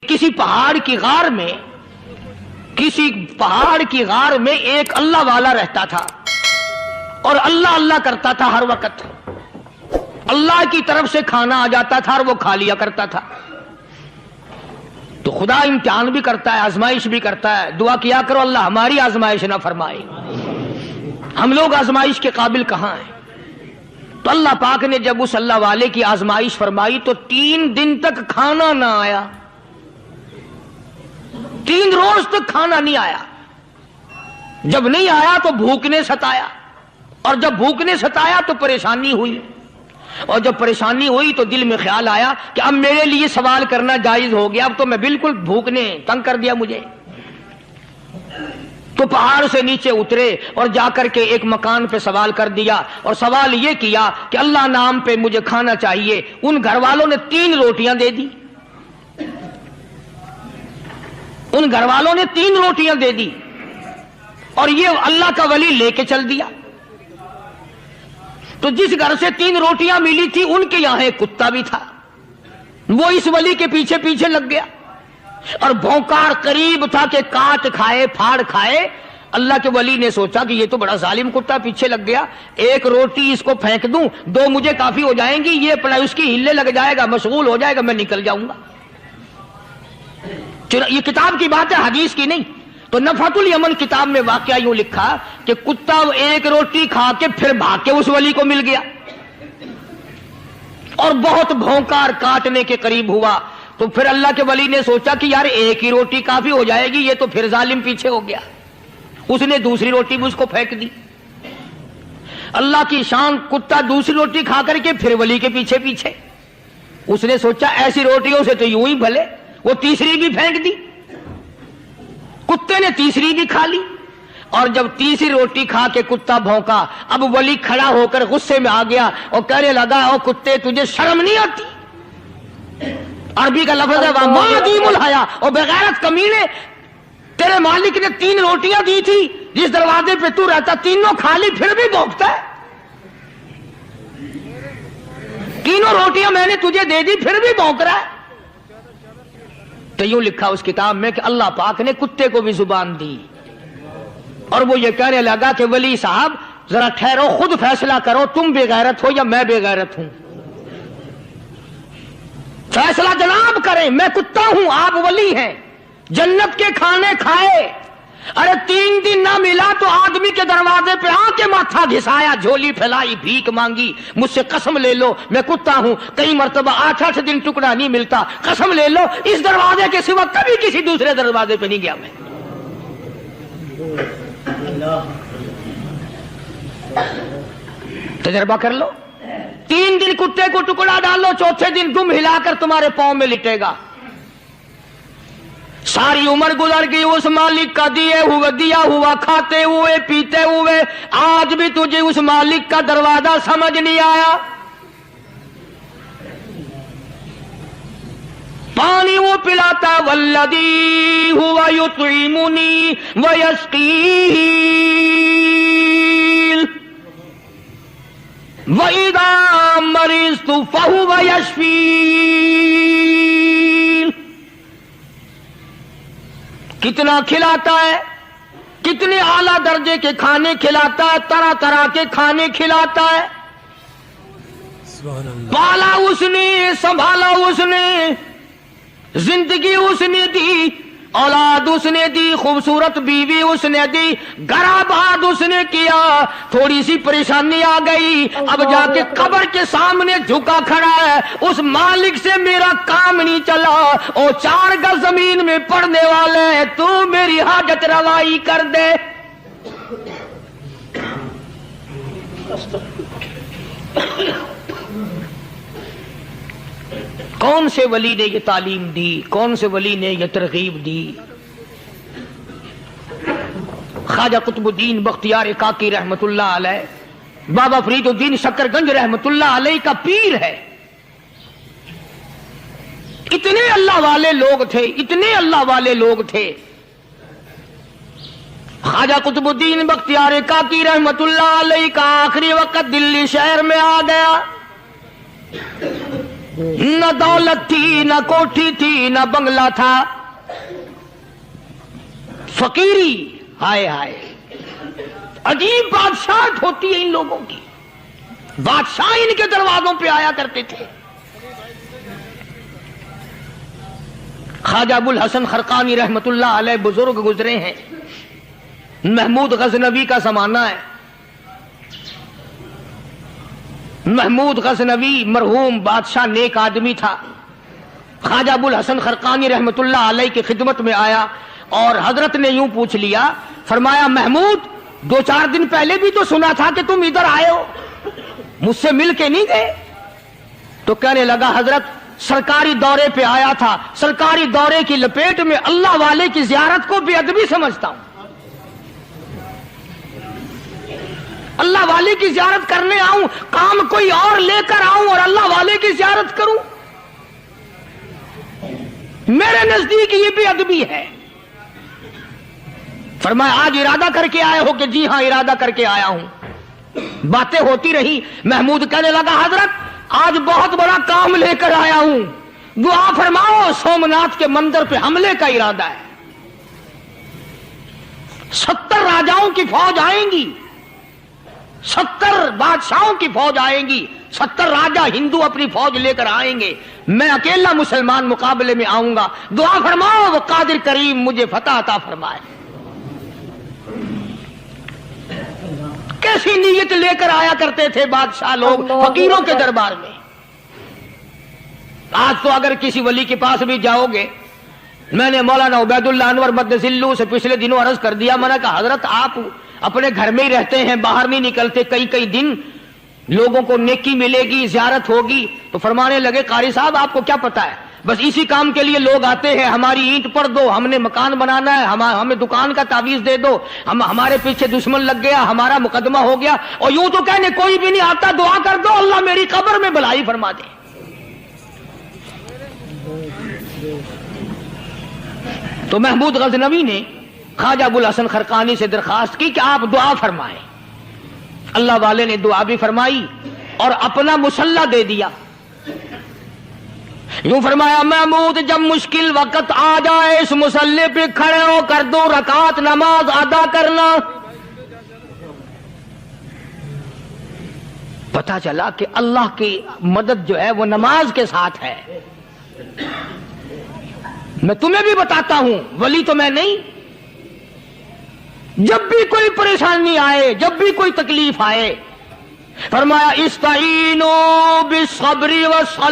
کسی پہاڑ کی غار میں ایک اللہ والا رہتا تھا اور اللہ اللہ کرتا تھا ہر وقت. اللہ کی طرف سے کھانا آ جاتا تھا اور وہ کھا لیا کرتا تھا. تو خدا امتحان بھی کرتا ہے، آزمائش بھی کرتا ہے. دعا کیا کرو اللہ ہماری آزمائش نہ فرمائے. ہم لوگ آزمائش کے قابل کہاں ہیں؟ تو اللہ پاک نے جب اس اللہ والے کی آزمائش فرمائی تو 3 دن تک کھانا نہ آیا. 3 روز تک کھانا نہیں آیا. جب نہیں آیا تو بھوک نے ستایا، اور جب بھوک نے ستایا تو پریشانی ہوئی، اور جب پریشانی ہوئی تو دل میں خیال آیا کہ اب میرے لیے سوال کرنا جائز ہو گیا، اب تو میں بالکل بھوک نے تنگ کر دیا مجھے. تو پہاڑ سے نیچے اترے اور جا کر کے ایک مکان پہ سوال کر دیا، اور سوال یہ کیا کہ اللہ نام پہ مجھے کھانا چاہیے. ان گھر والوں نے 3 روٹیاں دے دی. ان گھر والوں نے 3 روٹیاں دے دی اور یہ اللہ کا ولی لے کے چل دیا. تو جس گھر سے 3 روٹیاں ملی تھی ان کے یہاں ایک کتا بھی تھا. وہ اس ولی کے پیچھے پیچھے لگ گیا اور بھونکار قریب تھا کہ کاٹ کھائے پھاڑ کھائے. اللہ کے ولی نے سوچا کہ یہ تو بڑا ظالم کتا پیچھے لگ گیا، 1 روٹی اس کو پھینک دوں، 2 مجھے کافی ہو جائیں گی، یہ اپنا اس کی ہلے لگ جائے گا، مشغول ہو جائے گا، میں نکل جاؤں گا. یہ کتاب کی بات ہے، حدیث کی نہیں. تو نفحۃ الیمن کتاب میں واقعہ یوں لکھا کہ کتا 1 روٹی کھا کے پھر بھاگ کے اس ولی کو مل گیا اور بہت بھونکار کاٹنے کے قریب ہوا. تو پھر اللہ کے ولی نے سوچا کہ یار 1 ہی روٹی کافی ہو جائے گی، یہ تو پھر ظالم پیچھے ہو گیا. اس نے دوسری روٹی بھی اس کو پھینک دی. اللہ کی شان، کتا دوسری روٹی کھا کر کے پھر ولی کے پیچھے پیچھے. اس نے سوچا ایسی روٹیوں سے تو یوں ہی بھلے، وہ تیسری بھی پھینک دی. کتے نے تیسری بھی کھا لی، اور جب تیسری روٹی کھا کے کتا بھونکا، اب ولی کھڑا ہو کر غصے میں آ گیا اور کہنے لگا او کتے تجھے شرم نہیں آتی؟ عربی کا لفظ ہے وَمَعَدِيمُ الْحَيَا، اور بغیرت کمینے، تیرے مالک نے 3 روٹیاں دی تھی، جس دروازے پہ تو رہتا تینوں کھا لی، پھر بھی بھونکتا ہے. 3 روٹیاں میں نے تجھے دے دی پھر بھی بھونک رہا ہے. تو یوں لکھا اس کتاب میں کہ اللہ پاک نے کتے کو بھی زبان دی اور وہ یہ کہنے لگا کہ ولی صاحب ذرا ٹھہرو، خود فیصلہ کرو، تم بے غیرت ہو یا میں بے غیرت ہوں. فیصلہ جناب کریں، میں کتا ہوں، آپ ولی ہیں. جنت کے کھانے کھائے، ارے 3 دن نہ ملا تو آدمی کے دروازے پہ آ کے ماتھا گھسایا، جھولی پھیلائی، بھیک مانگی، مجھ سے قسم لے لو میں کتا ہوں. کئی مرتبہ 8 دن ٹکڑا نہیں ملتا، قسم لے لو اس دروازے کے سوا کبھی کسی دوسرے دروازے پہ نہیں گیا میں. تجربہ کر لو. 3 دن کتے کو ٹکڑا ڈالو، 4تھے دن دم ہلا کر تمہارے پاؤں میں لٹے گا. ساری عمر گزر گئی اس مالک کا دیا ہوا کھاتے ہوئے پیتے ہوئے، آج بھی تجھے اس مالک کا دروازہ سمجھ نہیں آیا. پانی وہ پلاتا والذی ہوا یطعمنی ویسقین وَإِذَا مَرِضْتُ فَهُوَ يَشْفِينِ. کتنا کھلاتا ہے، کتنے اعلیٰ درجے کے کھانے کھلاتا ہے، طرح طرح کے کھانے کھلاتا ہے. پالا اس نے، سنبھالا اس نے، زندگی اس نے دی، اولاد اس نے دی، خوبصورت بیوی اس نے دی، گھر آباد اس نے کیا. تھوڑی سی پریشانی آ گئی، اب جا کے قبر کے سامنے جھکا کھڑا ہے، اس مالک سے میرا کام نہیں چلا، او 4 گز زمین میں پڑنے والے، تو میری حاجت روائی کر دے. کون سے ولی نے یہ تعلیم دی، کون سے ولی نے یہ ترغیب دی؟ خواجہ قطب الدین بختیار کاکی رحمت اللہ علیہ، بابا فرید الدین شکر گنج رحمت اللہ علیہ کا پیر ہے. اتنے اللہ والے لوگ تھے، اتنے اللہ والے لوگ تھے. خواجہ قطب الدین بختیار کاکی رحمت اللہ علیہ کا آخری وقت دلی شہر میں آ گیا. نہ دولت تھی، نہ کوٹھی تھی، نہ بنگلہ تھا، فقیری. ہائے ہائے، عجیب بادشاہت ہوتی ہے ان لوگوں کی. بادشاہ ان کے دروازوں پہ آیا کرتے تھے. خواجہ ابو الحسن خرقانی رحمت اللہ علیہ بزرگ گزرے ہیں. محمود غزنوی کا زمانہ ہے. محمود غزنوی مرحوم بادشاہ نیک آدمی تھا. خواجہ ابو الحسن خرقانی رحمت اللہ علیہ کی خدمت میں آیا اور حضرت نے یوں پوچھ لیا، فرمایا محمود 2-4 دن پہلے بھی تو سنا تھا کہ تم ادھر آئے ہو، مجھ سے مل کے نہیں گئے؟ تو کہنے لگا حضرت سرکاری دورے پہ آیا تھا، سرکاری دورے کی لپیٹ میں اللہ والے کی زیارت کو بے ادبی سمجھتا ہوں. اللہ والے کی زیارت کرنے آؤں، کام کوئی اور لے کر آؤں اور اللہ والے کی زیارت کروں؟ میرے نزدیک یہ بے ادبی ہے. فرمایا آج ارادہ کر کے آئے ہو؟ کہ جی ہاں ارادہ کر کے آیا ہوں. باتیں ہوتی رہی. محمود کہنے لگا حضرت آج بہت بڑا کام لے کر آیا ہوں، دعا فرماؤ. سومناتھ کے مندر پہ حملے کا ارادہ ہے. 70 راجاؤں کی فوج آئیں گی، 70 بادشاہوں کی فوج آئیں گی، 70 راجا ہندو اپنی فوج لے کر آئیں گے، میں اکیلا مسلمان مقابلے میں آؤں گا. دعا فرماؤ وہ قادر کریم مجھے فتح عطا فرمائے. کیسی نیت لے کر آیا کرتے تھے بادشاہ لوگ فقیروں کے دربار میں. آج تو اگر کسی ولی کے پاس بھی جاؤ گے، میں نے مولانا عبید اللہ انور مدذلو سے پچھلے دنوں عرض کر دیا، میں نے کہا حضرت آپ اپنے گھر میں ہی رہتے ہیں، باہر نہیں نکلتے، کئی دن لوگوں کو نیکی ملے گی، زیارت ہوگی. تو فرمانے لگے قاری صاحب آپ کو کیا پتا ہے، بس اسی کام کے لیے لوگ آتے ہیں. ہماری اینٹ پڑ دو، ہم نے مکان بنانا ہے، ہمیں دکان کا تعویذ دے دو، ہمارے پیچھے دشمن لگ گیا، ہمارا مقدمہ ہو گیا، اور یوں تو کہنے کوئی بھی نہیں آتا، دعا کر دو اللہ میری قبر میں بھلائی فرما دے. تو محمود غزنوی نے خواجہ ابو الحسن خرقانی سے درخواست کی کہ آپ دعا فرمائیں. اللہ والے نے دعا بھی فرمائی اور اپنا مسلح دے دیا. یوں فرمایا محمود جب مشکل وقت آ جائے اس مسلح پہ کھڑے ہو کر 2 رکعت نماز ادا کرنا. پتا چلا کہ اللہ کی مدد جو ہے وہ نماز کے ساتھ ہے. میں تمہیں بھی بتاتا ہوں، ولی تو میں نہیں. جب بھی کوئی پریشانی آئے، جب بھی کوئی تکلیف آئے، فرمایا استعینوا بالصبر والصلاۃ